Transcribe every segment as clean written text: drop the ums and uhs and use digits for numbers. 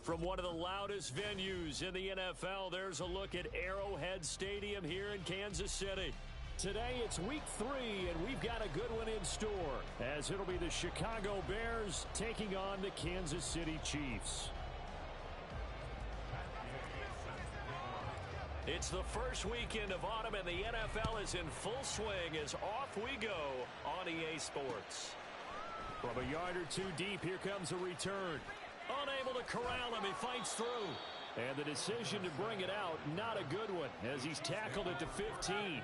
From one of the loudest venues in the NFL, there's a look at Arrowhead Stadium here in Kansas City. Today it's week 3, and we've got a good one in store, as it'll be the Chicago Bears taking on the Kansas City Chiefs. It's the first weekend of autumn, and the NFL is in full swing as off we go on EA Sports. From a yard or two deep, here comes a return. Unable to corral him, he fights through. And the decision to bring it out, not a good one, as he's tackled at the 15.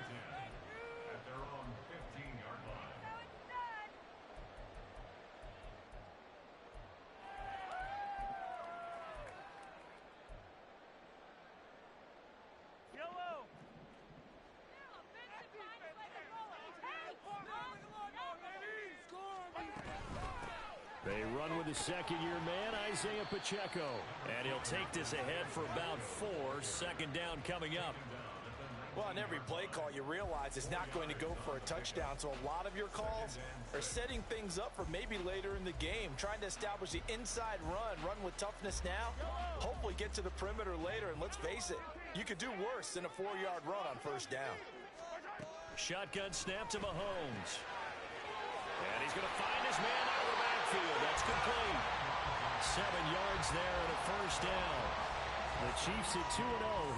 They run with the second-year man, Isaiah Pacheco. And he'll take this ahead for about 4. Second down coming up. Well, on every play call, you realize it's not going to go for a touchdown. So a lot of your calls are setting things up for maybe later in the game, trying to establish the inside run with toughness now, hopefully get to the perimeter later. And let's face it, you could do worse than a 4-yard run on first down. Shotgun snap to Mahomes. And he's going to find his man out of the backfield. That's complete. 7 yards there and a first down. The Chiefs at 2-0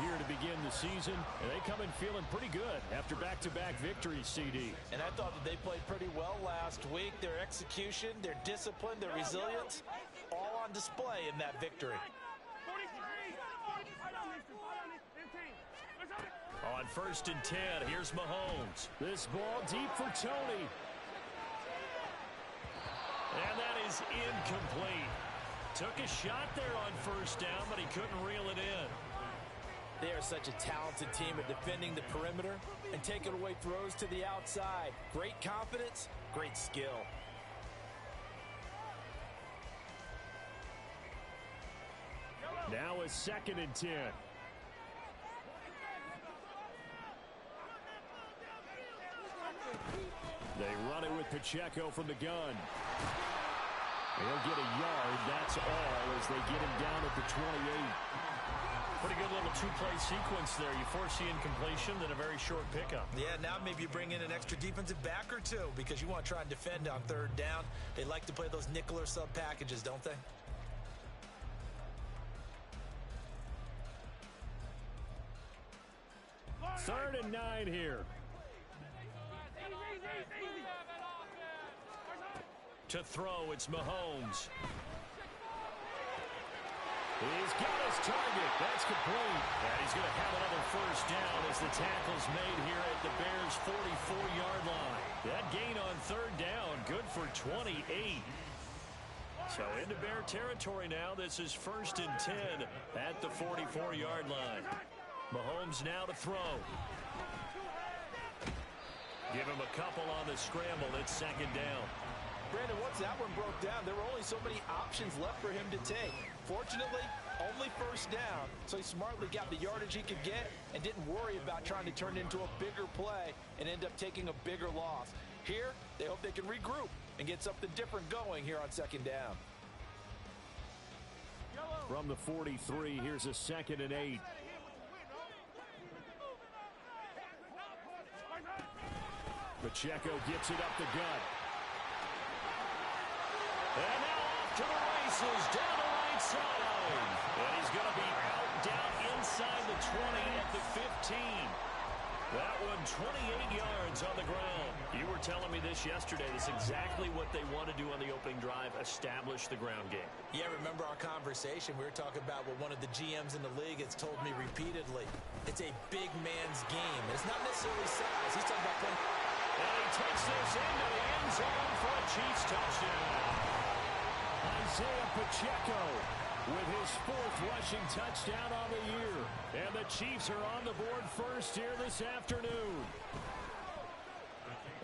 here to begin the season, and they come in feeling pretty good after back-to-back victories, CD. And I thought that they played pretty well last week. Their execution, their discipline, their resilience, all on display in that victory. On 1st and 10, here's Mahomes. This ball deep for Tony. And that is incomplete. Took a shot there on first down, but he couldn't reel it in. They are such a talented team at defending the perimeter and taking away throws to the outside. Great confidence, great skill. Now a 2nd and 10. They run it with Pacheco from the gun. They'll get a yard, that's all, as they get him down at the 28. Pretty good little 2-play sequence there. You force the incompletion, then a very short pickup. Yeah, now maybe you bring in an extra defensive back or two because you want to try and defend on 3rd down. They like to play those nickel or sub packages, don't they? Third and 9 here. To throw, it's Mahomes. He's got his target. That's complete. And he's going to have another first down as the tackle's made here at the Bears' 44-yard line. That gain on 3rd down, good for 28. So into Bear territory now. This is 1st and 10 at the 44-yard line. Mahomes now to throw. Give him a couple on the scramble. It's 2nd down. Brandon, once that one broke down, there were only so many options left for him to take. Fortunately, only first down, so he smartly got the yardage he could get and didn't worry about trying to turn it into a bigger play and end up taking a bigger loss. Here, they hope they can regroup and get something different going here on 2nd down. From the 43, here's a 2nd and 8. Pacheco gets it up the gut. And now off to the races, down the right side. And he's going to be out down inside the 20 at the 15. That one 28 yards on the ground. You were telling me this yesterday. This is exactly what they want to do on the opening drive, establish the ground game. Yeah, remember our conversation? We were talking about what one of the GMs in the league has told me repeatedly. It's a big man's game. It's not necessarily size. He's talking about playing. And he takes this into the end zone for a Chiefs touchdown. Isaiah Pacheco with his 4th rushing touchdown on the year. And the Chiefs are on the board first here this afternoon.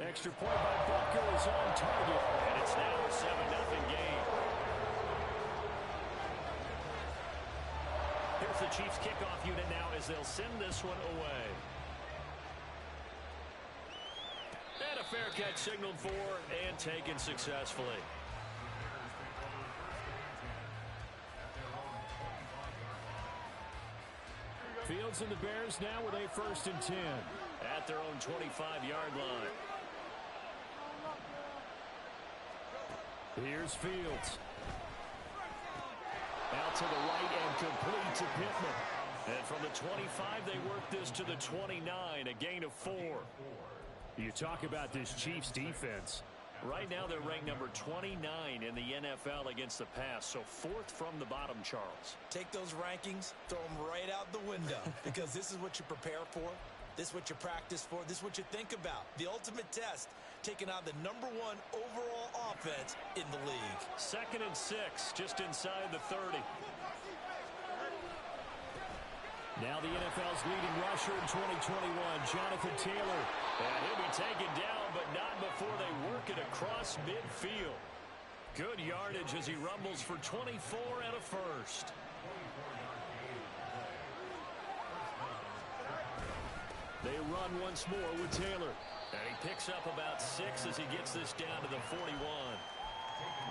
Extra point by Butker is on target. And it's now a 7-0 game. Here's the Chiefs kickoff unit now as they'll send this one away. And a fair catch signaled for and taken successfully. Fields and the Bears now with a 1st and 10 at their own 25-yard line. Here's Fields. Out to the right and complete to Pittman. And from the 25, they work this to the 29, a gain of 4. You talk about this Chiefs defense. Right now, they're ranked number 29 in the NFL against the pass, so 4th from the bottom, Charles. Take those rankings, throw them right out the window, because this is what you prepare for, this is what you practice for, this is what you think about. The ultimate test, taking on the #1 overall offense in the league. 2nd and 6, just inside the 30. Now the NFL's leading rusher in 2021, Jonathan Taylor. And he'll be taken down, but not before they work it across midfield. Good yardage as he rumbles for 24 and a 1st. They run once more with Taylor. And he picks up about 6 as he gets this down to the 41.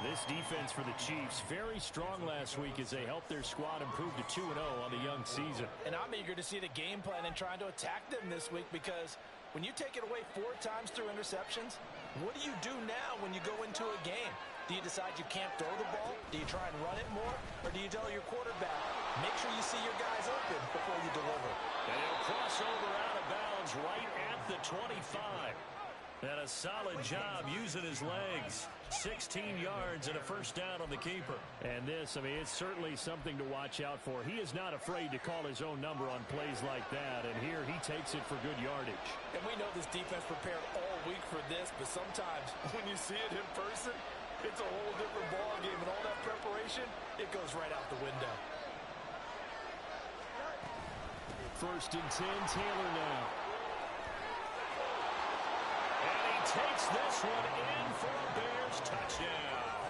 This defense for the Chiefs, very strong last week as they helped their squad improve to 2-0 on the young season. And I'm eager to see the game plan and trying to attack them this week, because when you take it away 4 times through interceptions, what do you do now when you go into a game? Do you decide you can't throw the ball? Do you try and run it more? Or do you tell your quarterback, make sure you see your guys open before you deliver? And he'll cross over out of bounds right at the 25. And a solid job using his legs. 16 yards and a 1st down on the keeper. And this, I mean, it's certainly something to watch out for. He is not afraid to call his own number on plays like that. And here he takes it for good yardage. And we know this defense prepared all week for this, but sometimes when you see it in person, it's a whole different ball game. And all that preparation, it goes right out the window. 1st and 10, Taylor now. Takes this one in for a Bears touchdown.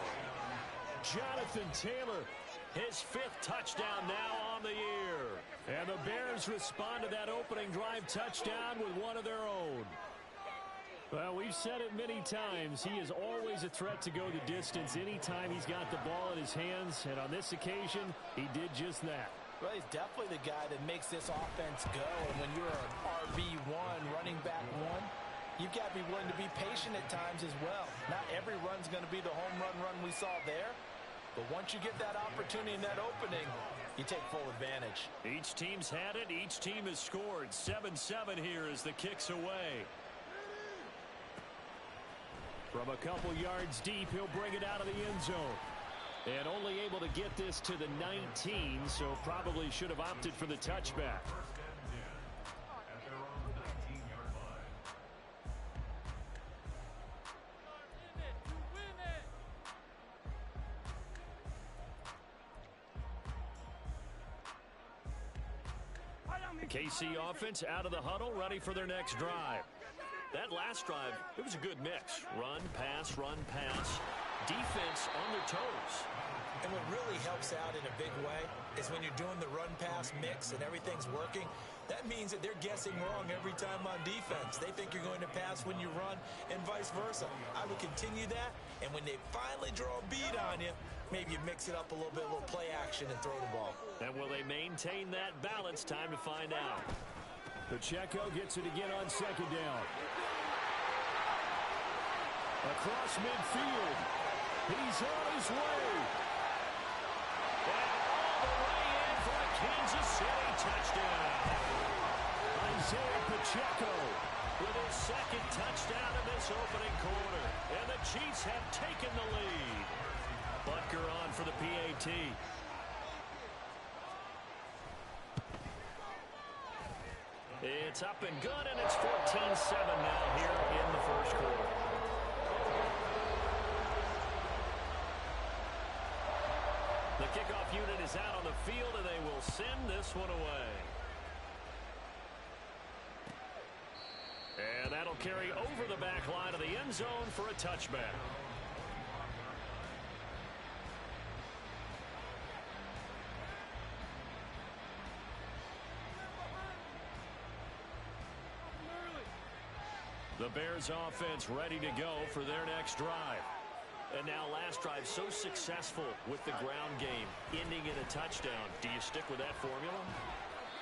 Jonathan Taylor, his 5th touchdown now on the year. And the Bears respond to that opening drive touchdown with one of their own. Well, we've said it many times. He is always a threat to go the distance anytime he's got the ball in his hands. And on this occasion, he did just that. Well, he's definitely the guy that makes this offense go. And when you're an RB1, running back 1, you've got to be willing to be patient at times as well. Not every run's going to be the home run we saw there. But once you get that opportunity and that opening, you take full advantage. Each team's had it. Each team has scored. 7-7 here as the kick's away. From a couple yards deep, he'll bring it out of the end zone. And only able to get this to the 19, so probably should have opted for the touchback. KC offense out of the huddle, ready for their next drive. That last drive, it was a good mix. Run, pass, defense on their toes. And what really helps out in a big way is when you're doing the run-pass mix and everything's working, that means that they're guessing wrong every time on defense. They think you're going to pass when you run and vice versa. I would continue that, and when they finally draw a bead on you, maybe you mix it up a little bit, a little play action and throw the ball. And will they maintain that balance? Time to find out. Pacheco gets it again on 2nd down. Across midfield. He's on his way. And all the way in for a Kansas City touchdown. Isaiah Pacheco with his 2nd touchdown in this opening quarter. And the Chiefs have taken the lead. Butker on for the PAT. It's up and good, and it's 14-7 now here in the 1st quarter. The kickoff unit is out on the field, and they will send this one away. And that'll carry over the back line of the end zone for a touchback. The Bears offense ready to go for their next drive. And now last drive so successful with the ground game, ending in a touchdown. Do you stick with that formula?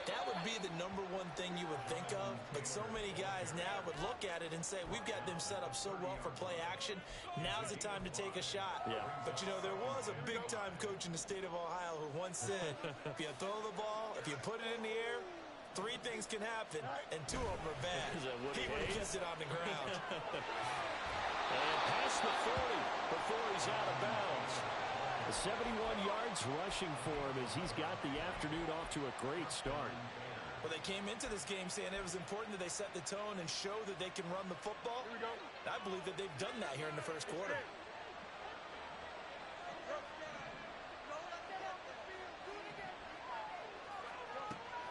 That would be the number one thing you would think of, but so many guys now would look at it and say, we've got them set up so well for play action, now's the time to take a shot. Yeah. But, you know, there was a big-time coach in the state of Ohio who once said, if you throw the ball, if you put it in the air, 3 things can happen, and 2 of them are bad. He would have kept it on the ground. And past the 40 before he's out of bounds. 71 yards rushing for him as he's got the afternoon off to a great start. Well, they came into this game saying it was important that they set the tone and show that they can run the football. Here we go. I believe that they've done that here in the first quarter.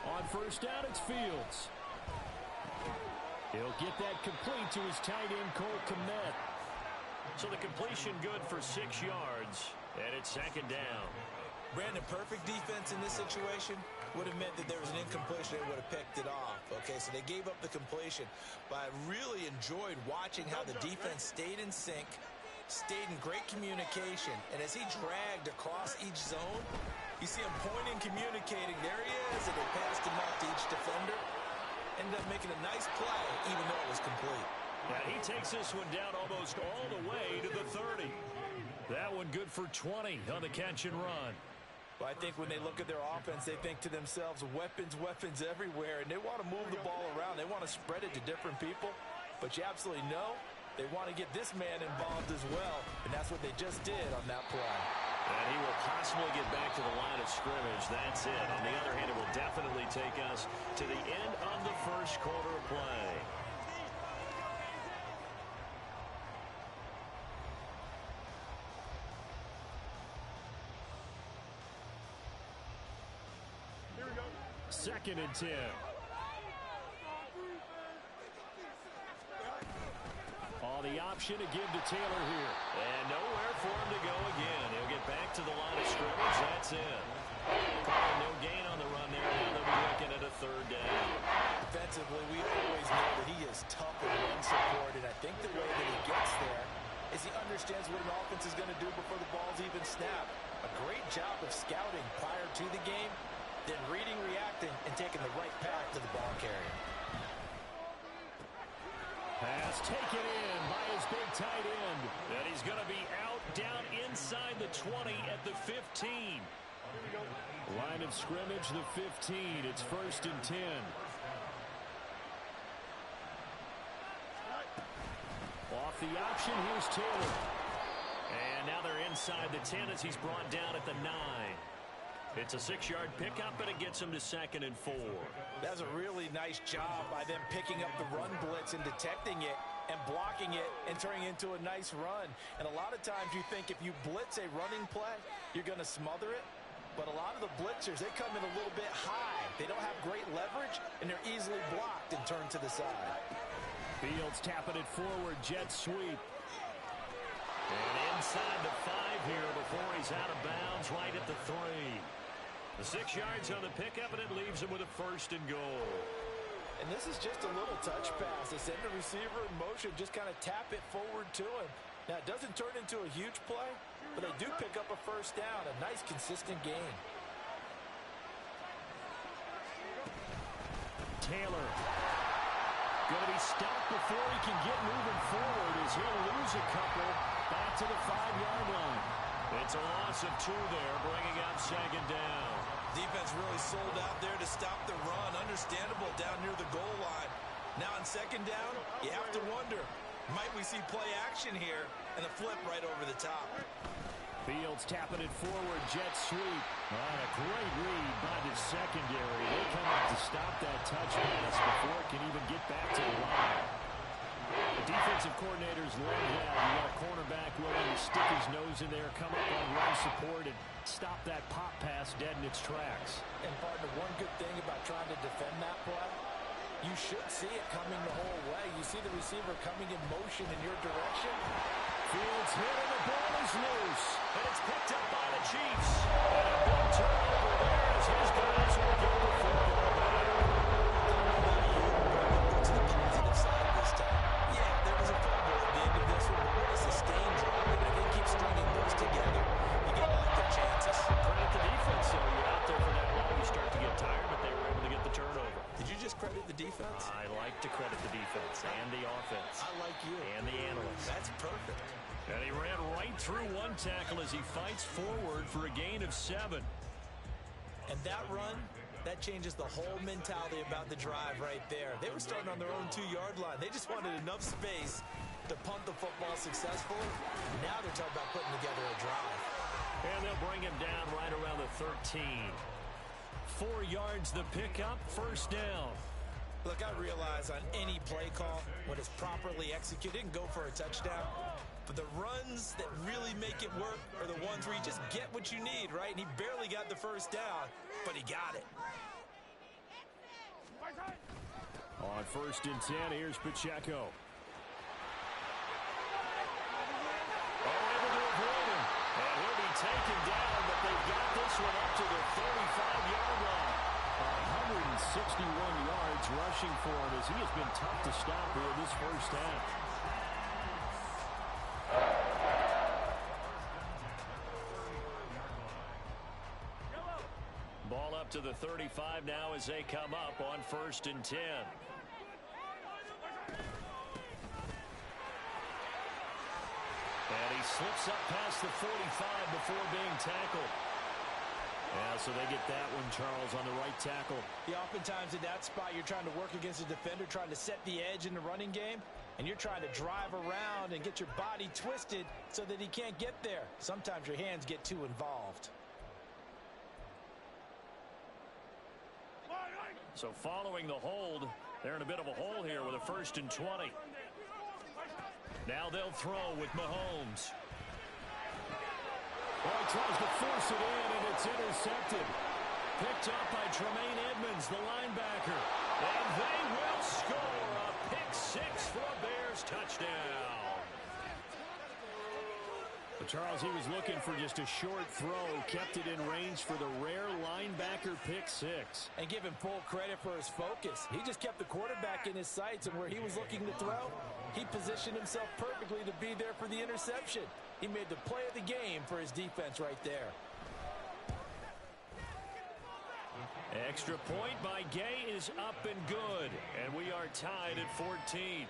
On first down, it's Fields. He'll get that complete to his tight end, Cole Kmet. So the completion good for 6 yards. And it's second down. Brandon, perfect defense in this situation would have meant that there was an incompletion. They would have picked it off. Okay, so they gave up the completion. But I really enjoyed watching how the defense stayed in sync, stayed in great communication. And as he dragged across each zone, you see him pointing, communicating. There he is, and they passed him out to each defender. Ended up making a nice play, even though it was complete. And he takes this one down almost all the way to the 30. That one good for 20 on the catch and run. Well, I think when they look at their offense, they think to themselves, weapons, weapons everywhere, and they want to move the ball around. They want to spread it to different people, but you absolutely know they want to get this man involved as well, and that's what they just did on that play. And he will possibly get back to the line of scrimmage. That's it. On the other hand, it will definitely take us to the end of the first quarter of play. Second and 10. On the option to give to Taylor here. And nowhere for him to go again. He'll get back to the line of scrimmage. That's it. No gain on the run there. Now they'll be looking at a third down. Defensively, we always know that he is tough in run support, and I think the way that he gets there is he understands what an offense is going to do before the ball's even snapped. A great job of scouting prior to the game, then reading, reacting, and taking the right path to the ball carrier. Pass taken in by his big tight end. And he's going to be out down inside the 20 at the 15. Line of scrimmage, the 15. It's first and 10. Off the option, here's Taylor. And now they're inside the 10 as he's brought down at the 9. It's a 6-yard pickup, and it gets him to second and 4. That's a really nice job by them picking up the run blitz and detecting it and blocking it and turning it into a nice run. And a lot of times you think if you blitz a running play, you're going to smother it. But a lot of the blitzers, they come in a little bit high. They don't have great leverage, and they're easily blocked and turned to the side. Fields tapping it forward, jet sweep. And inside the 5 here before he's out of bounds, right at the 3. The 6 yards on the pickup, and it leaves him with a first and goal. And this is just a little touch pass. They send the receiver in motion, just kind of tap it forward to him. Now, it doesn't turn into a huge play, but they do pick up a first down, a nice, consistent gain. Taylor going to be stopped before he can get moving forward as he'll lose a couple back to the 5-yard line. It's a loss of 2 there, bringing up second down. Defense really sold out there to stop the run. Understandable down near the goal line. Now on second down, you have to wonder, might we see play action here and a flip right over the top? Fields tapping it forward, jet sweep. A great read by the secondary. They come up to stop that touch pass before it can even get back to the line. The defensive coordinators love that. You got a cornerback willing to stick his nose in there, come up on run support, and stop that pop pass dead in its tracks. And partner, one good thing about trying to defend that play, you should see it coming the whole way. You see the receiver coming in motion in your direction. Fields hit and the ball is loose. And it's picked up by the Chiefs. And a big turnover there as his guys will get the football back. What's the positive side this time? Yeah, there was a fumble at the end of this one, but what a sustained drive. And if they keep stringing those together, you got to like their chances. Credit the defense, though. You're out there for that long, you start to get tired, but they were able to get the like to credit the defense and the offense. I like you. And the analysts. That's perfect. And he ran right through one tackle as he fights forward for a gain of 7. And that run, that changes the whole mentality about the drive right there. They were starting on their own 2-yard line. They just wanted enough space to punt the football successfully. Now they're talking about putting together a drive. And they'll bring him down right around the 13. 4 yards the pickup, first down. Look, I realize on any play call, when it's properly executed, it can go for a touchdown. But the runs that really make it work are the ones where you just get what you need, right? And he barely got the first down, but he got it. On 1st and 10, here's Pacheco. Able to avoid him. And he'll be taken down, but they've got this one up to the 35-yard line. 161 yards rushing for him as he has been tough to stop here this first half. Ball up to the 35 now as they come up on 1st and 10. And he slips up past the 45 before being tackled. Yeah, so they get that one, Charles, on the right tackle. Yeah, oftentimes in that spot, you're trying to work against a defender, trying to set the edge in the running game, and you're trying to drive around and get your body twisted so that he can't get there. Sometimes your hands get too involved. So following the hold, they're in a bit of a hole here with a 1st and 20. Now they'll throw with Mahomes. Well, he tries to force it in, and it's intercepted. Picked up by Tremaine Edmonds, the linebacker. And they will score a pick 6 for a Bears touchdown. But Charles, he was looking for just a short throw, kept it in range for the rare linebacker pick 6. And give him full credit for his focus. He just kept the quarterback in his sights, and where he was looking to throw, he positioned himself perfectly to be there for the interception. He made the play of the game for his defense right there. Extra point by Gay is up and good, and we are tied at 14.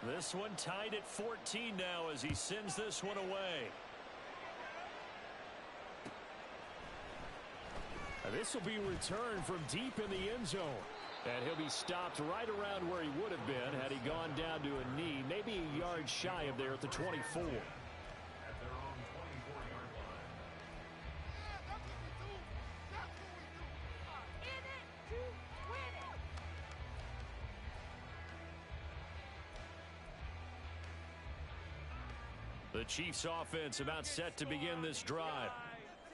This one tied at 14 now as he sends this one away. This will be returned from deep in the end zone. And he'll be stopped right around where he would have been had he gone down to a knee, maybe a yard shy of there at the 24. The Chiefs offense about set to begin this drive.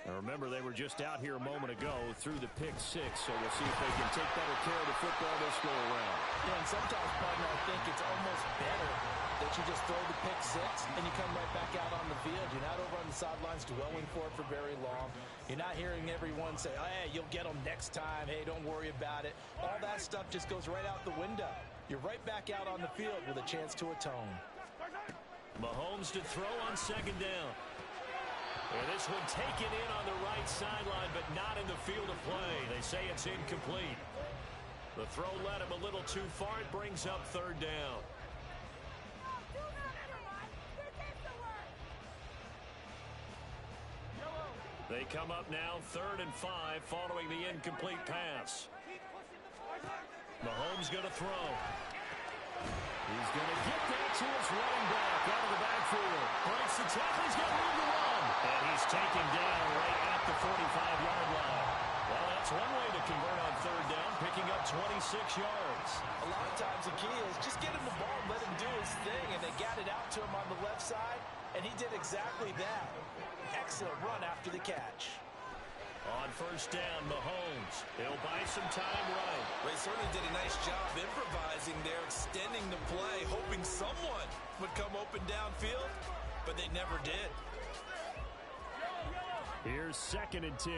Now remember, they were just out here a moment ago through the pick 6, so we'll see if they can take better care of the football this go around. Yeah, and sometimes, partner, I think it's almost better that you just throw the pick 6 and you come right back out on the field. You're not over on the sidelines dwelling for it for very long. You're not hearing everyone say, oh, hey, you'll get them next time. Hey, don't worry about it. All that stuff just goes right out the window. You're right back out on the field with a chance to atone. Mahomes to throw on 2nd down. And this one taken in on the right sideline, but not in the field of play. They say it's incomplete. The throw led him a little too far. It brings up 3rd down. They come up now 3rd and 5 following the incomplete pass. Mahomes going to throw. He's going to get that to his running back out of the backfield. Breaks the tackle. He's got room to run. And he's taken down right at the 45-yard line. Well, that's one way to convert on 3rd down, picking up 26 yards. A lot of times the key is just get him the ball and let him do his thing. And they got it out to him on the left side, and he did exactly that. Excellent run after the catch. On 1st down, Mahomes. He'll buy some time right. They certainly did a nice job improvising there, extending the play, hoping someone would come open downfield, but they never did. Here's 2nd and 10.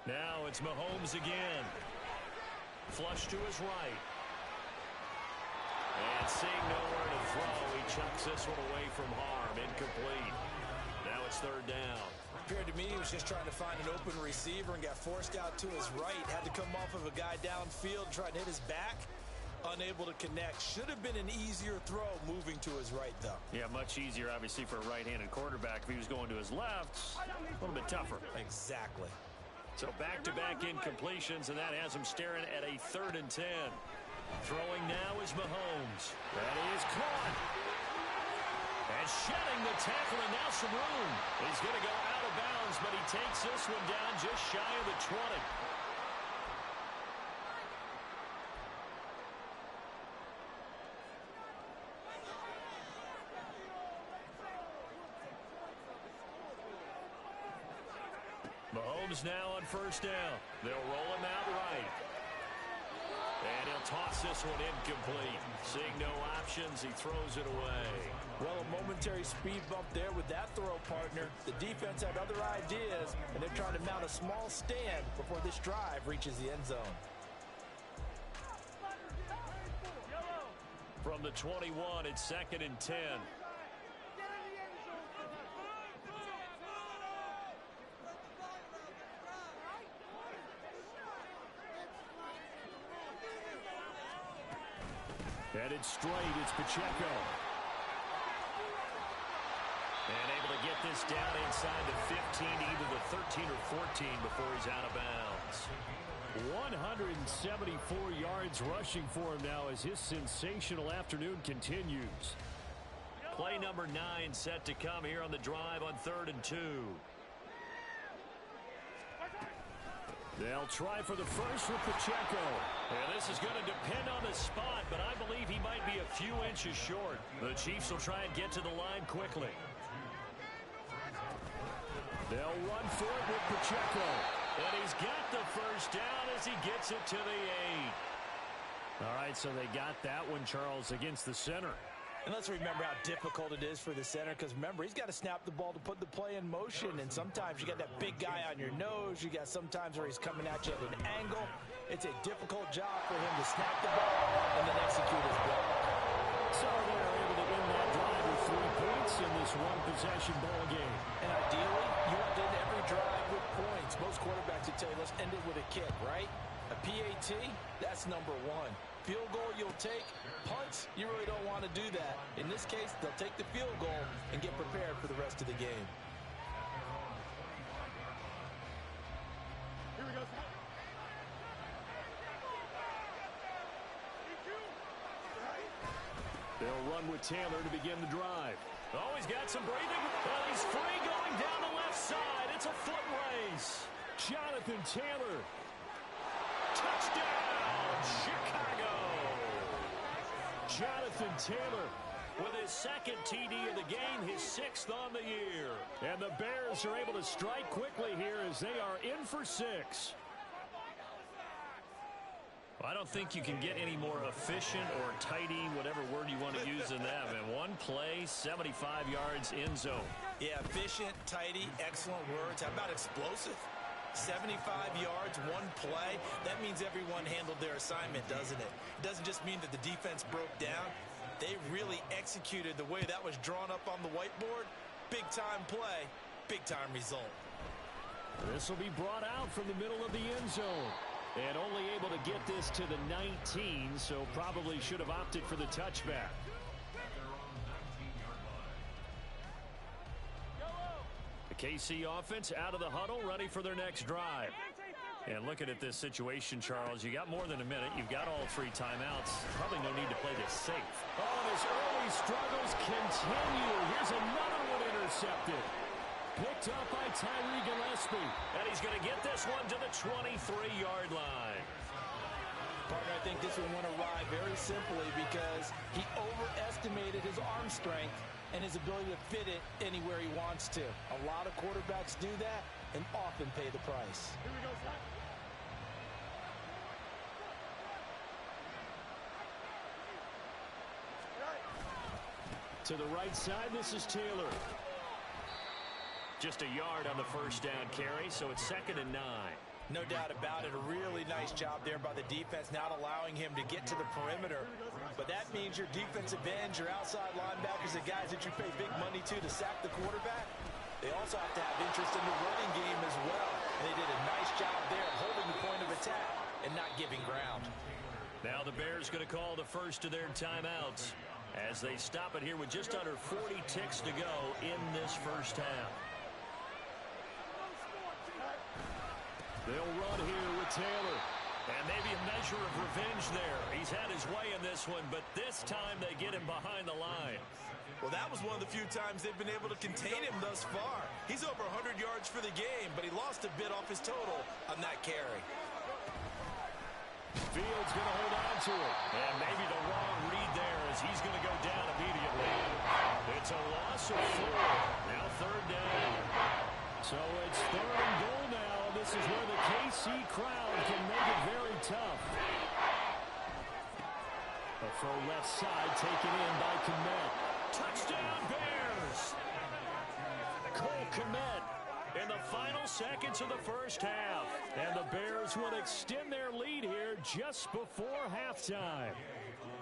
Now it's Mahomes again. Flush to his right. And And seeing nowhere to throw, he chucks this one away from harm. Incomplete. Now it's third down. Appeared to me he was just trying to find an open receiver and got forced out to his right. Had to come off of a guy downfield, trying to hit his back. Unable to connect. Should have been an easier throw moving to his right, though. Yeah, much easier, obviously, for a right-handed quarterback. If he was going to his left, a little bit tougher. Exactly. So back-to-back incompletions, and that has him staring at a 3rd and 10. Throwing now is Mahomes. That is caught. And shedding the tackle, and now some room. He's going to go out of bounds, but he takes this one down just shy of the 20. Mahomes now on first down. They'll roll him out right. And he'll toss this one incomplete. Seeing no options, he throws it away. Well, a momentary speed bump there with that throw, partner. The defense had other ideas, and they're trying to mount a small stand before this drive reaches the end zone. From the 21, it's 2nd and 10. Headed straight, it's Pacheco. And able to get this down inside the 15, either the 13 or 14 before he's out of bounds. 174 yards rushing for him now as his sensational afternoon continues. Play number 9 set to come here on the drive on 3rd and 2. They'll try for the first with Pacheco. And this is going to depend on the spot, but I believe he might be a few inches short. The Chiefs will try and get to the line quickly. They'll run for it with Pacheco. And he's got the first down as he gets it to the 8. All right, so they got that one, Charles, against the center. And let's remember how difficult it is for the center, because remember, he's got to snap the ball to put the play in motion, and sometimes you got that big guy on your nose. You got sometimes where he's coming at you at an angle. It's a difficult job for him to snap the ball and then execute his block. So they're able to win that drive with 3 points in this one-possession ball game. And ideally, you want to end every drive with points. Most quarterbacks would tell you, let's end it with a kick, right? A PAT, that's number 1. Field goal you'll take. Punts, you really don't want to do that. In this case, they'll take the field goal and get prepared for the rest of the game. Here we go. They'll run with Taylor to begin the drive. Oh, he's got some breathing. Well, he's free going down the left side. It's a foot race. Jonathan Taylor. Touchdown, Chicago. Jonathan Taylor with his 2nd TD of the game, his 6th on the year. And the Bears are able to strike quickly here as they are in for 6. I don't think you can get any more efficient or tidy, whatever word you want to use in that. And one play, 75 yards in zone. Yeah, efficient, tidy, excellent words. How about explosive? 75 yards, one play. That means everyone handled their assignment, doesn't it? It doesn't just mean that the defense broke down. They really executed the way that was drawn up on the whiteboard. Big-time play, big-time result. This will be brought out from the middle of the end zone. And only able to get this to the 19, so probably should have opted for the touchback. The KC offense out of the huddle, ready for their next drive. And looking at this situation, Charles, you got more than a minute. You've got all 3 timeouts. Probably no need to play this safe. Oh, his early struggles continue. Here's another one intercepted. Picked up by Tyree Gillespie. And he's going to get this one to the 23-yard line. Partner, I think this one went awry very simply because he overestimated his arm strength and his ability to fit it anywhere he wants to. A lot of quarterbacks do that and often pay the price. Here we go, son. To the right side, this is Taylor. Just a yard on the first down carry, so it's 2nd and 9. No doubt about it. A really nice job there by the defense, not allowing him to get to the perimeter. But that means your defensive ends, your outside linebackers, the guys that you pay big money to sack the quarterback, they also have to have interest in the running game as well. And they did a nice job there holding the point of attack and not giving ground. Now the Bears going to call the first of their timeouts as they stop it here with just under 40 ticks to go in this first half. They'll run here with Taylor. And maybe a measure of revenge there. He's had his way in this one, but this time they get him behind the line. Well, that was one of the few times they've been able to contain him thus far. He's over 100 yards for the game, but he lost a bit off his total on that carry. Fields going to hold on to it. And maybe the wrong read there as he's going to go down immediately. It's a loss of 4. Now third down. So it's third and goal now. This is where the KC crowd can make it very tough. A throw left side taken in by Kmet. Touchdown Bears! Cole Kmet in the final seconds of the first half. And the Bears would extend their lead here just before halftime.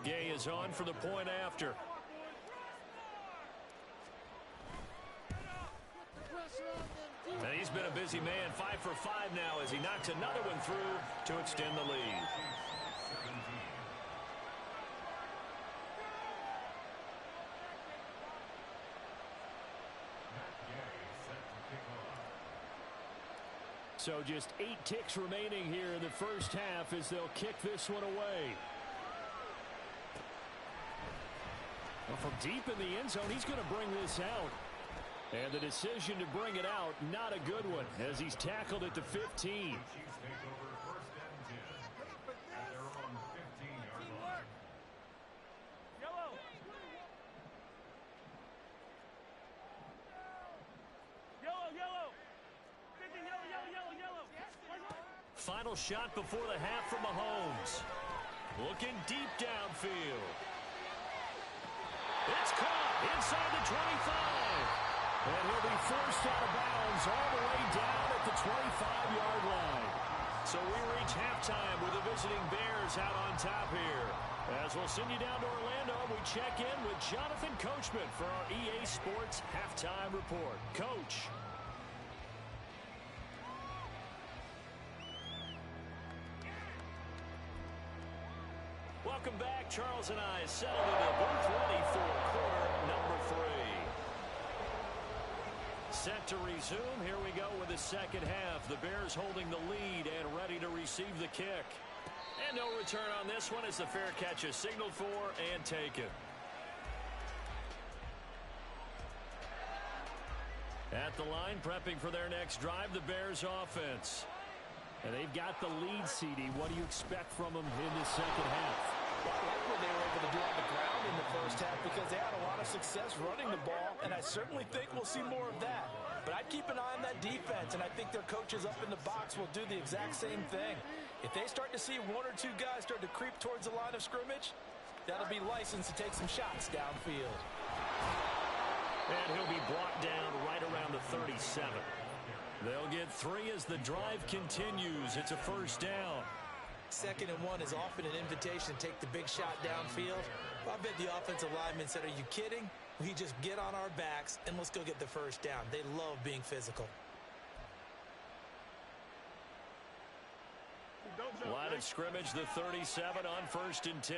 Gay is on for the point after. And he's been a busy man, 5 for 5 now as he knocks another one through to extend the lead. So just 8 ticks remaining here in the first half as they'll kick this one away. Well, from deep in the end zone, he's going to bring this out. And the decision to bring it out, not a good one, as he's tackled at the 15. Final shot before the half from Mahomes. Looking deep downfield. It's caught inside the 25. And he'll be forced out of bounds all the way down at the 25-yard line. So we reach halftime with the visiting Bears out on top here. As we'll send you down to Orlando, we check in with Jonathan Coachman for our EA Sports Halftime Report. Coach. Welcome back. Charles and I settled in the booth ready for quarter number 3. Set to resume. Here we go with the second half. The Bears holding the lead and ready to receive the kick. And no return on this one as the fair catch is signaled for and taken. At the line, prepping for their next drive, the Bears offense. And they've got the lead, CD. What do you expect from them in the second half? Well, I like what they were able to do on the ground in the first half because they had a lot of success running the ball, and I certainly think we'll see more of that. But I'd keep an eye on that defense, and I think their coaches up in the box will do the exact same thing. If they start to see 1 or 2 guys start to creep towards the line of scrimmage, that'll be license to take some shots downfield. And he'll be brought down right around the 37. They'll get 3 as the drive continues. It's a first down. 2nd and 1 is often an invitation to take the big shot downfield. I bet the offensive lineman said, are you kidding? We just get on our backs and let's go get the first down. They love being physical. Line of scrimmage, the 37 on 1st and 10.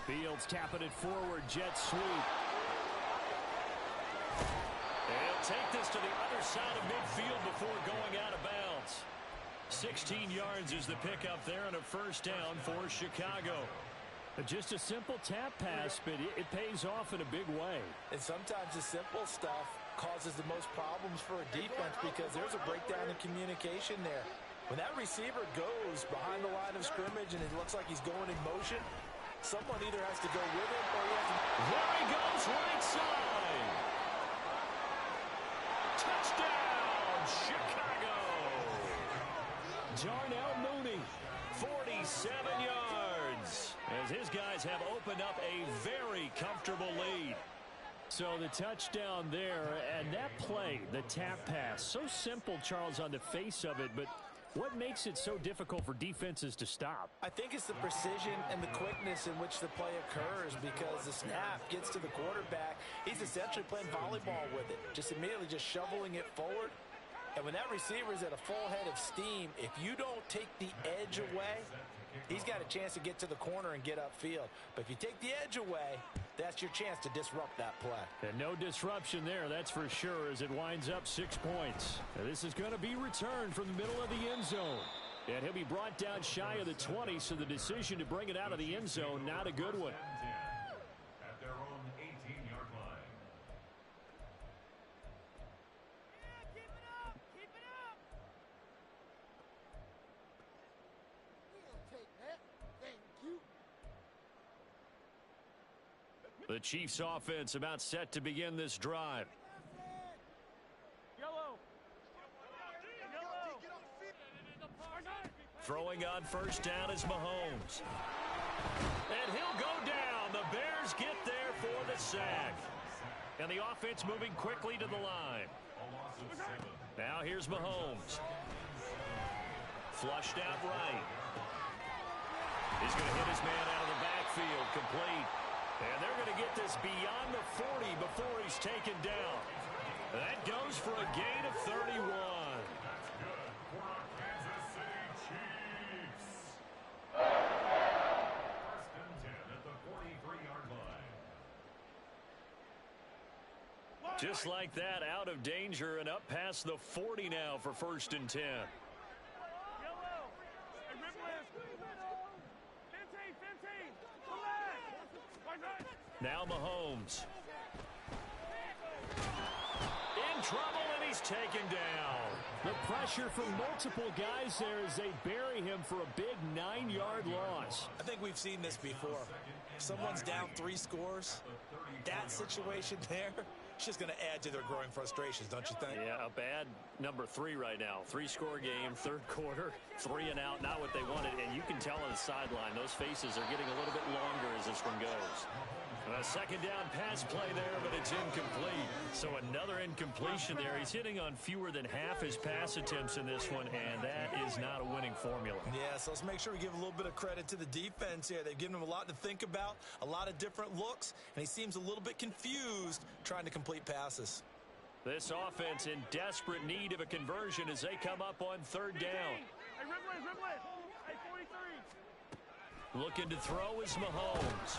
Fields tapping it forward, jet sweep. They'll take this to the other side of midfield before going out of bounds. 16 yards is the pickup there on a first down for Chicago. Just a simple tap pass, but it pays off in a big way. And sometimes the simple stuff causes the most problems for a defense because there's a breakdown in communication there. When that receiver goes behind the line of scrimmage and it looks like he's going in motion, someone either has to go with him or he has to... There he goes, right side. Touchdown, Chicago. Darnell Mooney, 47 yards. As his guys have opened up a very comfortable lead. So the touchdown there, and that play, the tap pass, so simple, Charles, on the face of it, but what makes it so difficult for defenses to stop? I think it's the precision and the quickness in which the play occurs, because the snap gets to the quarterback. He's essentially playing volleyball with it, just immediately just shoveling it forward. And when that receiver is at a full head of steam, if you don't take the edge away, he's got a chance to get to the corner and get upfield. But if you take the edge away, that's your chance to disrupt that play. And no disruption there, that's for sure, as it winds up 6 points. Now this is going to be returned from the middle of the end zone. And he'll be brought down shy of the 20, so the decision to bring it out of the end zone, not a good one. At their own 18-yard line. Keep it up! Keep it up! We'll take that. Thank you. The Chiefs offense about set to begin this drive. Yellow. Throwing on first down is Mahomes. And he'll go down. The Bears get there for the sack. And the offense moving quickly to the line. Now here's Mahomes. Flushed out right. He's going to hit his man out of the backfield, complete. And they're going to get this beyond the 40 before he's taken down. That goes for a gain of 31. Just like that, out of danger and up past the 40 now for 1st and 10. Now Mahomes. In trouble, and he's taken down. The pressure from multiple guys there as they bury him for a big 9-yard loss. I think we've seen this before. Someone's down 3 scores. That situation there, it's just going to add to their growing frustrations, don't you think? Yeah, a bad number 3 right now. 3-score game, 3rd quarter, 3 and out, not what they wanted. And you can tell on the sideline, those faces are getting a little bit longer as this one goes. A 2nd down pass play there, but it's incomplete. So another incompletion there. He's hitting on fewer than half his pass attempts in this one, and that is not a winning formula. Yeah, so let's make sure we give a little bit of credit to the defense here. They've given him a lot to think about, a lot of different looks, and he seems a little bit confused trying to complete passes. This offense in desperate need of a conversion as they come up on 3rd down. Hey, Ripley. Hey, 43. Looking to throw is Mahomes.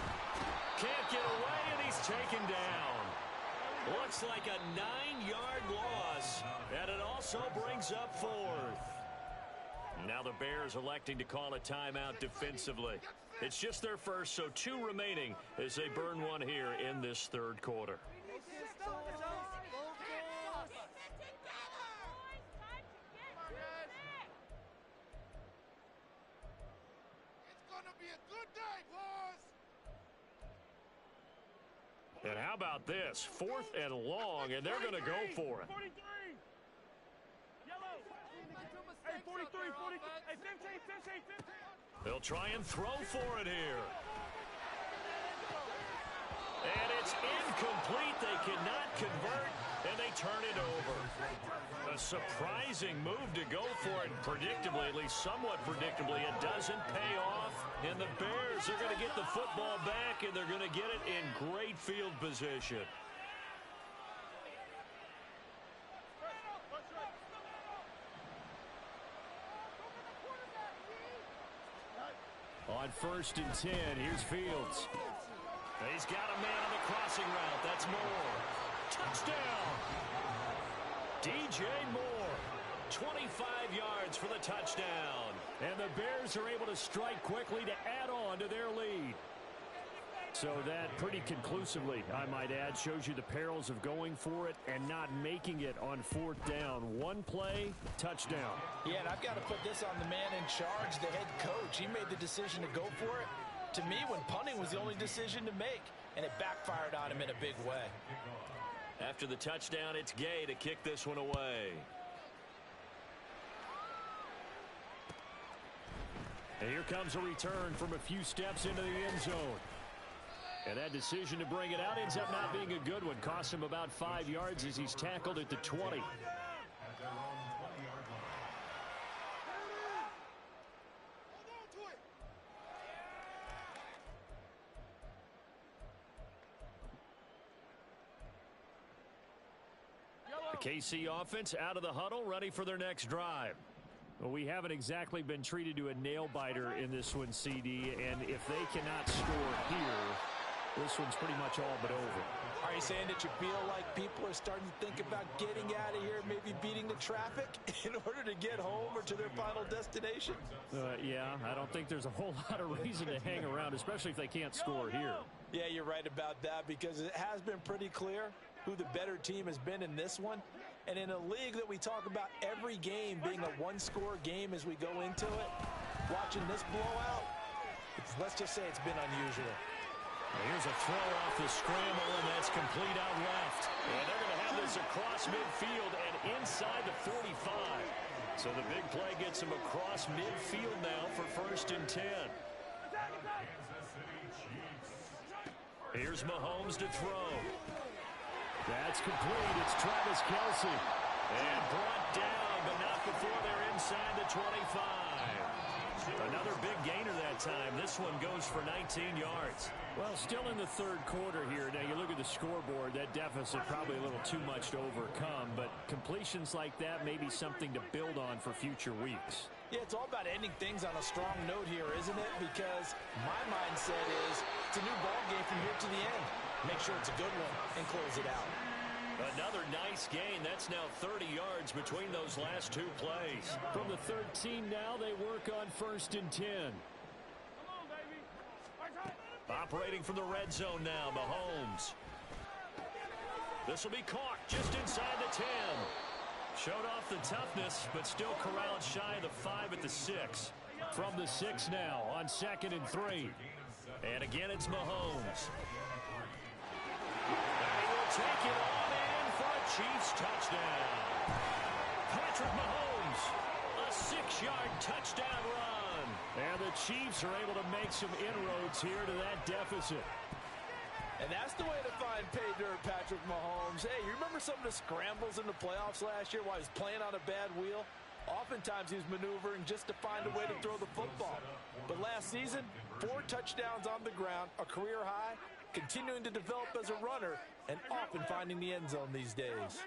Can't get away, and he's taken down. Looks like a 9-yard loss, and it also brings up 4th. Now the Bears electing to call a timeout defensively. It's just their first, so 2 remaining as they burn one here in this 3rd quarter. And how about this? 4th and long, and they're going to go for it. 43. Yellow. Hey, 43. Hey, 15. They'll try and throw for it here. And it's incomplete. They cannot convert, and they turn it over. A surprising move to go for it. Predictably, at least somewhat predictably, it doesn't pay off. And the Bears are going to get the football back, and they're going to get it in great field position. On 1st and 10, here's Fields. He's got a man on the crossing route. That's Moore. Touchdown! DJ Moore, 25 yards for the touchdown. And the Bears are able to strike quickly to add on to their lead. So that pretty conclusively, I might add, shows you the perils of going for it and not making it on 4th down. One play, touchdown. Yeah, and I've got to put this on the man in charge, the head coach. He made the decision to go for it. To me, when punting was the only decision to make, and it backfired on him in a big way. After the touchdown, it's Gay to kick this one away. And here comes a return from a few steps into the end zone. And that decision to bring it out ends up not being a good one. Cost him about 5 yards as he's tackled at the 20. At their own 20-yard line. The KC offense out of the huddle, ready for their next drive. Well, we haven't exactly been treated to a nail-biter in this one, CD, and if they cannot score here, this one's pretty much all but over. Are you saying that you feel like people are starting to think about getting out of here, maybe beating the traffic in order to get home or to their final destination? Yeah, I don't think there's a whole lot of reason to hang around, especially if they can't score here. Yeah, you're right about that because it has been pretty clear who the better team has been in this one. And in a league that we talk about every game being a one-score game as we go into it, watching this blowout, let's just say it's been unusual. Here's a throw off the scramble, and that's complete out left. And they're going to have this across midfield and inside the 45. So the big play gets him across midfield now for 1st and 10. Kansas City Chiefs. Here's Mahomes to throw. That's complete. It's Travis Kelce. And brought down, but not before they're inside the 25. Another big gainer that time. This one goes for 19 yards. Well, still in the third quarter here. Now, you look at the scoreboard, that deficit probably a little too much to overcome, but completions like that may be something to build on for future weeks. Yeah, it's all about ending things on a strong note here, isn't it? Because my mindset is it's a new ball game from here to the end. Make sure it's a good one and close it out. Another nice gain. That's now 30 yards between those last two plays. From the 13 now, they work on 1st and 10. Operating from the red zone now, Mahomes. This will be caught just inside the 10. Showed off the toughness, but still corralled shy of the 5 at the 6. From the 6 now on 2nd and 3. And again, it's Mahomes. And he will take it on in for a Chiefs touchdown. Patrick Mahomes, a 6-yard touchdown run. And the Chiefs are able to make some inroads here to that deficit. And that's the way to find pay dirt, Patrick Mahomes. Hey, you remember some of the scrambles in the playoffs last year while he was playing on a bad wheel? Oftentimes he was maneuvering just to find a way to throw the football. But last season, 4 touchdowns on the ground, a career high, continuing to develop as a runner, and often finding the end zone these days.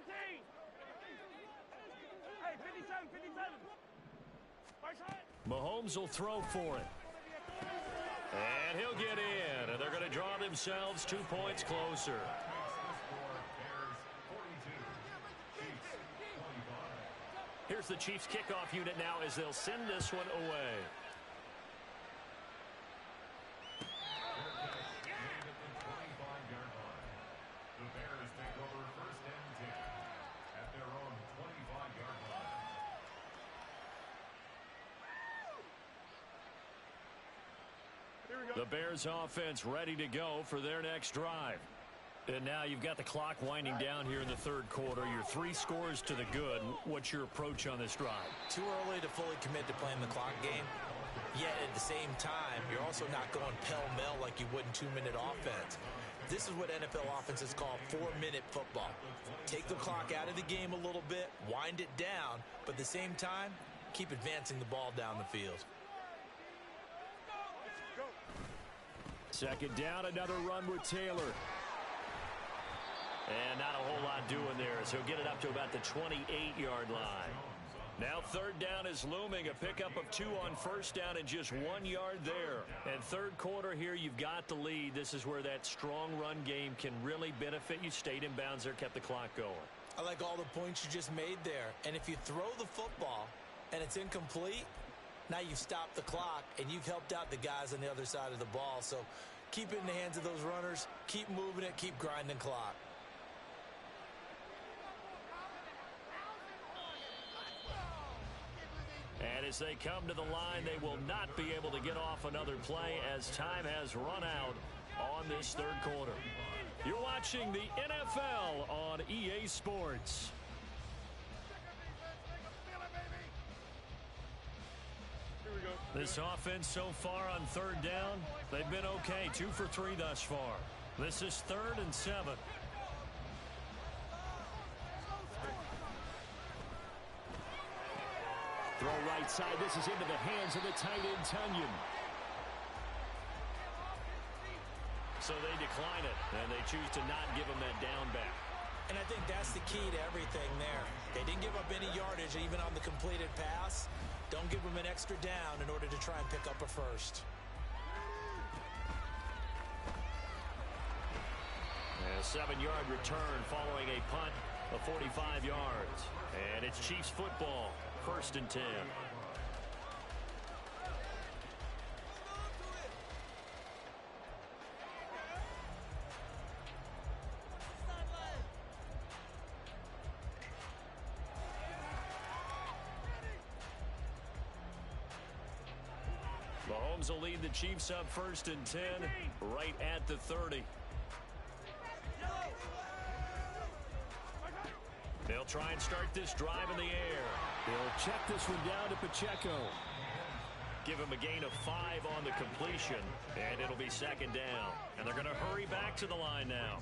Mahomes will throw for it. And he'll get in, and they're going to draw themselves 2 points closer. Here's the Chiefs kickoff unit now as they'll send this one away. The Bears take over 1st and 10 at their own 25-yard line. The Bears offense ready to go for their next drive. And now you've got the clock winding down here in the third quarter. You're 3 scores to the good. What's your approach on this drive? Too early to fully commit to playing the clock game. Yet at the same time, you're also not going pell-mell like you would in 2-minute offense. This is what NFL offenses call 4-minute football. Take the clock out of the game a little bit, wind it down, but at the same time, keep advancing the ball down the field. Second down, another run with Taylor. And not a whole lot doing there, so he'll get it up to about the 28-yard line. Now 3rd down is looming, a pickup of 2 on 1st down and just 1 yard there. And third quarter here, you've got the lead. This is where that strong run game can really benefit you. Stayed in bounds there, kept the clock going. I like all the points you just made there. And if you throw the football and it's incomplete, now you've stopped the clock and you've helped out the guys on the other side of the ball. So keep it in the hands of those runners, keep moving it, keep grinding clock. And as they come to the line, they will not be able to get off another play as time has run out on this third quarter. You're watching the NFL on EA Sports. Here we go. This offense so far on third down, they've been okay. 2 for 3 thus far. This is 3rd and 7. Throw right side. This is into the hands of the tight end, Tunyon. So they decline it, and they choose to not give him that down back. And I think that's the key to everything there. They didn't give up any yardage even on the completed pass. Don't give them an extra down in order to try and pick up a first. A 7-yard return following a punt of 45 yards. And it's Chiefs football, 1st and 10. Mahomes will lead the Chiefs up 1st and 10, right at the 30. They'll try and start this drive in the air. They'll check this one down to Pacheco. Give him a gain of 5 on the completion, and it'll be 2nd down. And they're going to hurry back to the line now.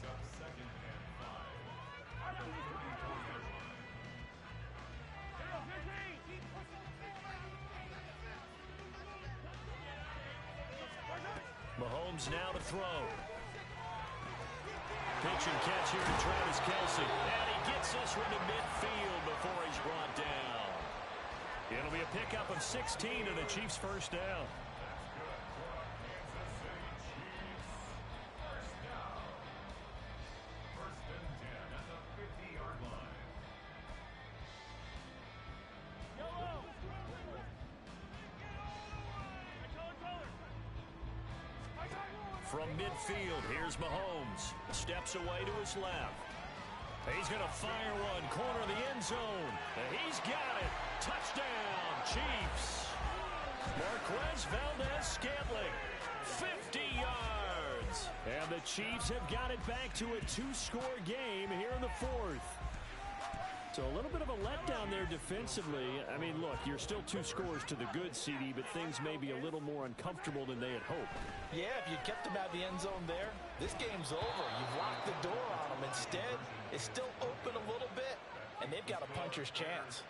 Mahomes now to throw. Pitch and catch here to Travis Kelce. And he gets this one to midfield before he's brought down. It'll be a pickup of 16 and the Chiefs' 1st down. From midfield, here's Mahomes. Steps away to his left. He's going to fire one. Corner of the end zone. And he's got it. Touchdown, Chiefs. Marquez Valdez-Scantling. 50 yards. And the Chiefs have got it back to a 2-score game here in the 4th. So a little bit of a letdown there defensively. I mean, look, you're still 2 scores to the good, CD, but things may be a little more uncomfortable than they had hoped. Yeah, if you kept them out of the end zone there, this game's over. You've locked the door on them. Instead, it's still open a little bit, and they've got a puncher's chance.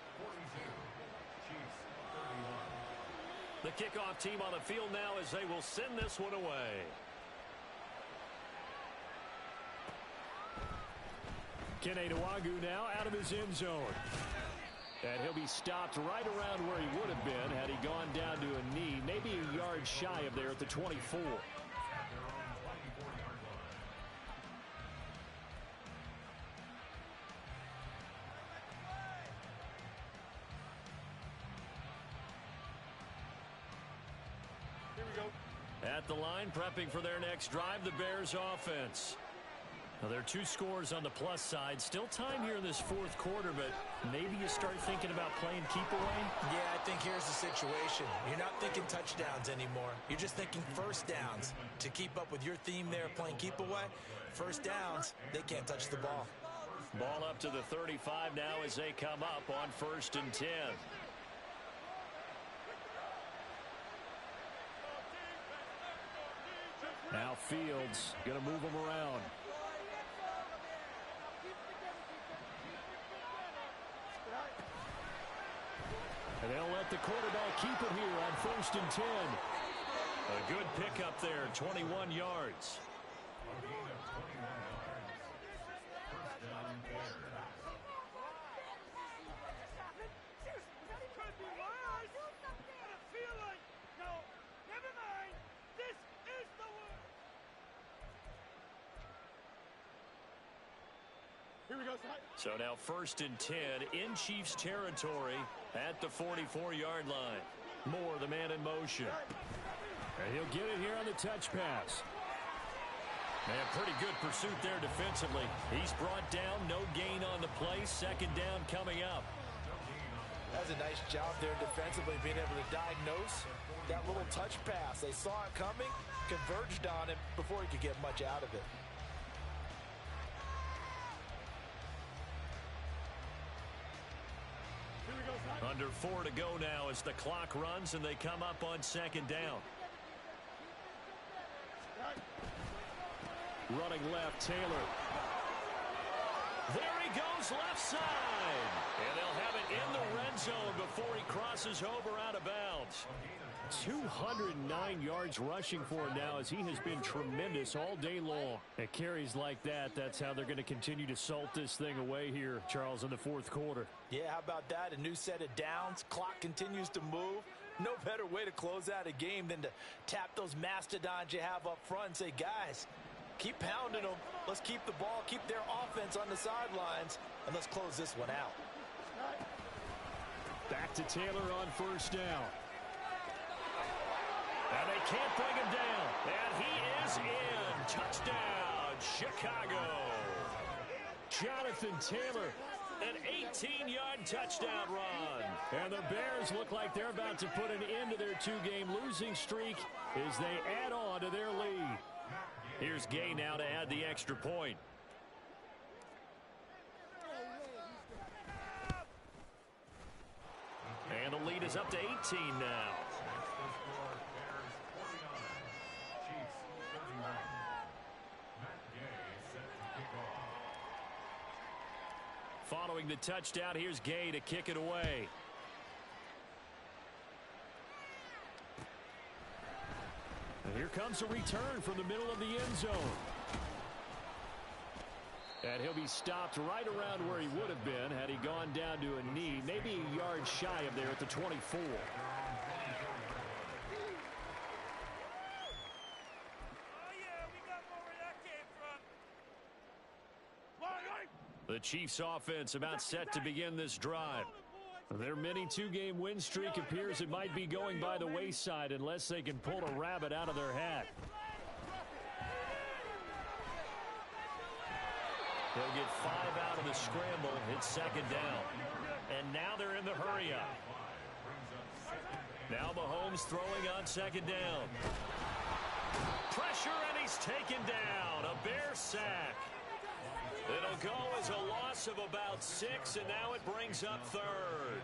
The kickoff team on the field now as they will send this one away. Kene Nwagu now out of his end zone. And he'll be stopped right around where he would have been had he gone down to a knee, maybe a yard shy of there at the 24. At the line, prepping for their next drive, the Bears offense. Now, there are 2 scores on the plus side. Still time here in this 4th quarter, but maybe you start thinking about playing keep away? Yeah, I think here's the situation. You're not thinking touchdowns anymore. You're just thinking 1st downs. To keep up with your theme there, playing keep away, 1st downs, they can't touch the ball. Ball up to the 35 now as they come up on 1st and 10. Now Fields going to move them around. And they'll let the quarterback keep it here on 1st and 10. A good pickup there, 21 yards. So now 1st and 10 in Chiefs territory at the 44-yard line. Moore, the man in motion. And he'll get it here on the touch pass. Man, pretty good pursuit there defensively. He's brought down, no gain on the play. 2nd down coming up. That's a nice job there defensively, being able to diagnose that little touch pass. They saw it coming, converged on him before he could get much out of it. Under 4 to go now as the clock runs and they come up on second down. Running left, Taylor. There he goes left side. And they'll have it in the red zone before he crosses over out of bounds. 209 yards rushing for him now as he has been tremendous all day long. At carries like that, that's how they're going to continue to salt this thing away here, Charles, in the fourth quarter. Yeah, how about that? A new set of downs. Clock continues to move. No better way to close out a game than to tap those mastodons you have up front and say, guys, keep pounding them. Let's keep the ball, keep their offense on the sidelines, and let's close this one out. Back to Taylor on first down. And they can't bring him down. And he is in. Touchdown, Chicago. Jonathan Taylor, an 18-yard touchdown run. And the Bears look like they're about to put an end to their two-game losing streak as they add on to their lead. Here's Gay now to add the extra point. And the lead is up to 18 now. Following the touchdown, here's Gay to kick it away. And here comes a return from the middle of the end zone. And he'll be stopped right around where he would have been had he gone down to a knee, maybe a yard shy of there at the 24. The Chiefs offense about set to begin this drive. Their mini two-game win streak appears it might be going by the wayside unless they can pull a rabbit out of their hat. They'll get 5 out of the scramble. It's second down. And now they're in the hurry-up. Now Mahomes throwing on second down. Pressure, and he's taken down. A Bear sack. It'll go as a loss of about 6, and now it brings up third.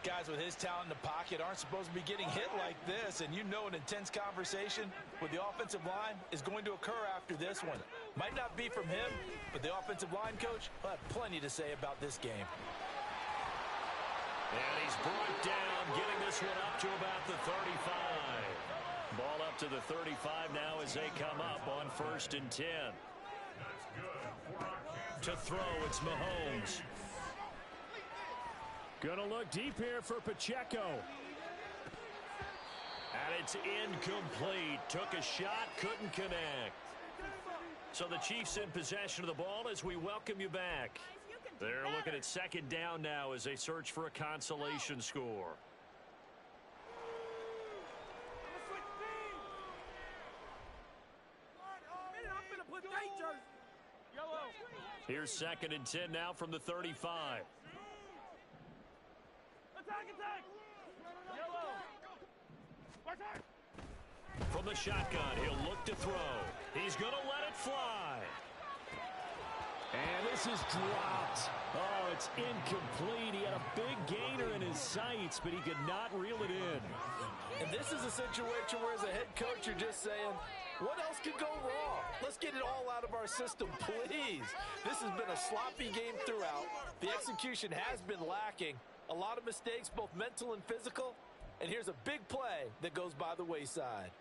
Guys with his talent in the pocket aren't supposed to be getting hit like this, and you know an intense conversation with the offensive line is going to occur after this one. Might not be from him, but the offensive line coach will have plenty to say about this game. And he's brought down, getting this one up to about the 35. Ball up to the 35 now as they come up on 1st and 10. To throw, it's Mahomes. Gonna look deep here for Pacheco. And it's incomplete. Took a shot, couldn't connect. So the Chiefs in possession of the ball as we welcome you back. They're looking at second down now as they search for a consolation score. Here's 2nd and 10 now from the 35. Attack! From the shotgun, he'll look to throw. He's going to let it fly. And this is dropped. Oh, it's incomplete. He had a big gainer in his sights, but he could not reel it in. And this is a situation where as a head coach, you're just saying, what else could go wrong? Let's get it all out of our system, please. This has been a sloppy game throughout. The execution has been lacking. A lot of mistakes, both mental and physical. And here's a big play that goes by the wayside.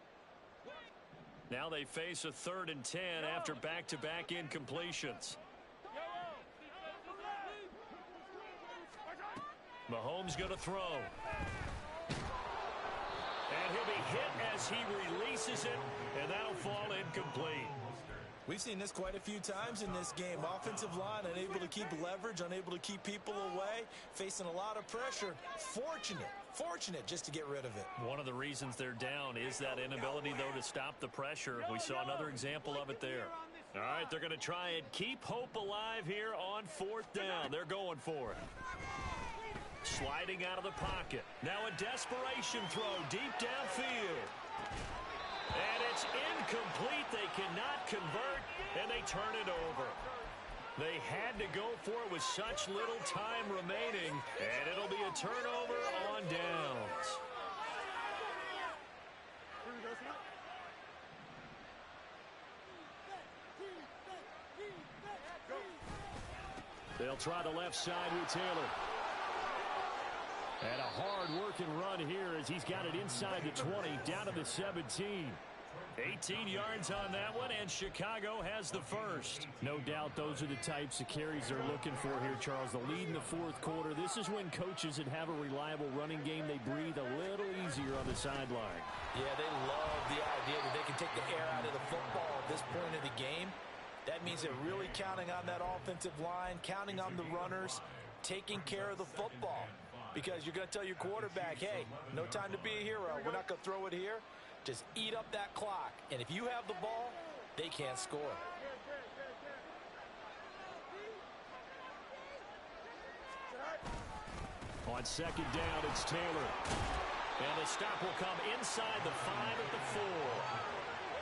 Now they face a 3rd and 10 after back-to-back incompletions. Mahomes going to throw. And he'll be hit as he releases it, and that'll fall incomplete. We've seen this quite a few times in this game. Offensive line unable to keep leverage, unable to keep people away, facing a lot of pressure. Fortunate just to get rid of it. One of the reasons they're down is that inability, though, to stop the pressure. We saw another example of it there. All right, they're going to try and keep hope alive here on 4th down. They're going for it. Sliding out of the pocket. Now a desperation throw deep downfield. And it's incomplete. They cannot convert, and they turn it over. They had to go for it with such little time remaining, and it'll be a turnover on downs. They'll try the left side with Taylor. And a hard-working run here as he's got it inside the 20, down to the 17. 18 yards on that one, and Chicago has the first. No doubt those are the types of carries they're looking for here, Charles. The lead in the fourth quarter. This is when coaches that have a reliable running game, they breathe a little easier on the sideline. Yeah, they love the idea that they can take the air out of the football at this point of the game. That means they're really counting on that offensive line, counting on the runners, taking care of the football. Because you're going to tell your quarterback, hey, no time to be a hero. We're not going to throw it here. Just eat up that clock. And if you have the ball, they can't score. On second down, it's Taylor. And the stop will come inside the 5 at the 4.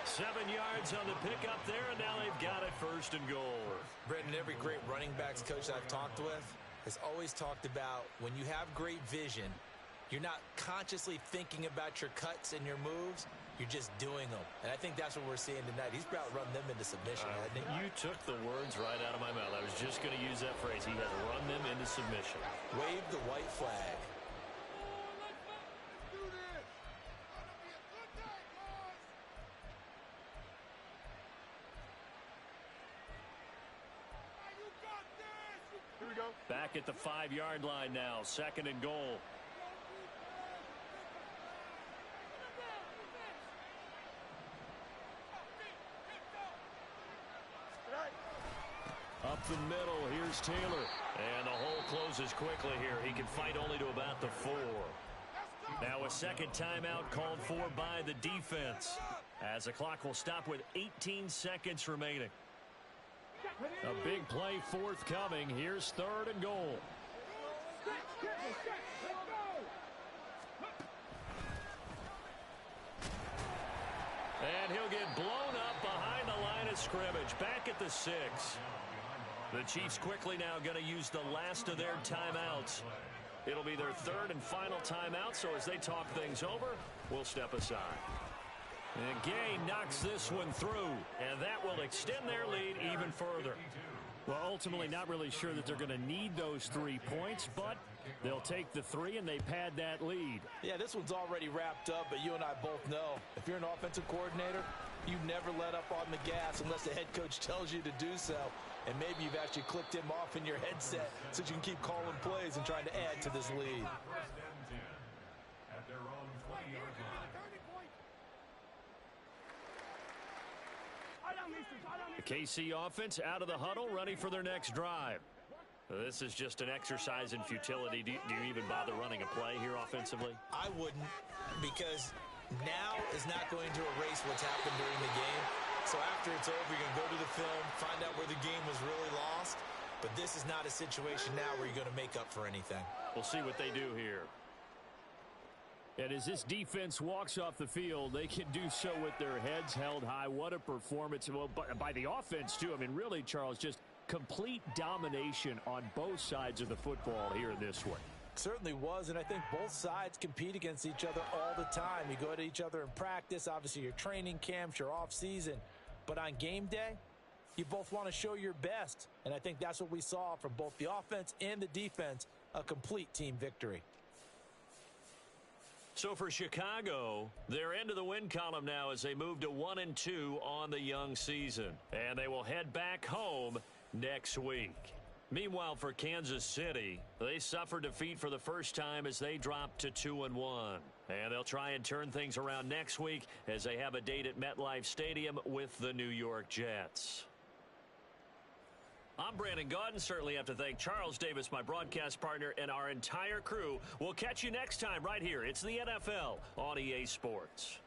7 yards on the pickup there, and now they've got it first and goal. Brendan, every great running backs coach I've talked with has always talked about when you have great vision, you're not consciously thinking about your cuts and your moves. You're just doing them. And I think that's what we're seeing tonight. He's about to run them into submission, hasn't he? You took the words right out of my mouth. I was just going to use that phrase. He has run them into submission. Wave the white flag. Here we go. Back at the 5-yard line now. Second and goal. Up the middle, here's Taylor. And the hole closes quickly here. He can fight only to about the 4. Now a second timeout called for by the defense, as the clock will stop with 18 seconds remaining. A big play forthcoming. Here's third and goal. And he'll get blown up behind the line of scrimmage. Back at the 6. The Chiefs quickly now going to use the last of their timeouts. It'll be their third and final timeout, so as they talk things over, we'll step aside. And Gay knocks this one through, and that will extend their lead even further. Well, ultimately not really sure that they're going to need those 3 points, but they'll take the 3 and they pad that lead. Yeah, this one's already wrapped up, but you and I both know if you're an offensive coordinator, you never let up on the gas unless the head coach tells you to do so. And maybe you've actually clicked him off in your headset so you can keep calling plays and trying to add to this lead. First and 10 at their own 20-yard line. The KC offense out of the huddle, ready for their next drive. This is just an exercise in futility. Do you even bother running a play here offensively? I wouldn't, because now is not going to erase what's happened during the game. So after it's over, you're going to go to the film, find out where the game was really lost. But this is not a situation now where you're going to make up for anything. We'll see what they do here. And as this defense walks off the field, they can do so with their heads held high. What a performance. Well, by the offense, too. I mean, really, Charles, just complete domination on both sides of the football here in this one. Certainly was, and I think both sides compete against each other all the time. You go to each other in practice, obviously your training camps, your off season. But on game day, you both want to show your best. And I think that's what we saw from both the offense and the defense, a complete team victory. So for Chicago, they're into the win column now as they move to 1-2 on the young season. And they will head back home next week. Meanwhile, for Kansas City, they suffered defeat for the first time as they dropped to 2-1. And they'll try and turn things around next week as they have a date at MetLife Stadium with the New York Jets. I'm Brandon Gaudin. Certainly have to thank Charles Davis, my broadcast partner, and our entire crew. We'll catch you next time right here. It's the NFL on EA Sports.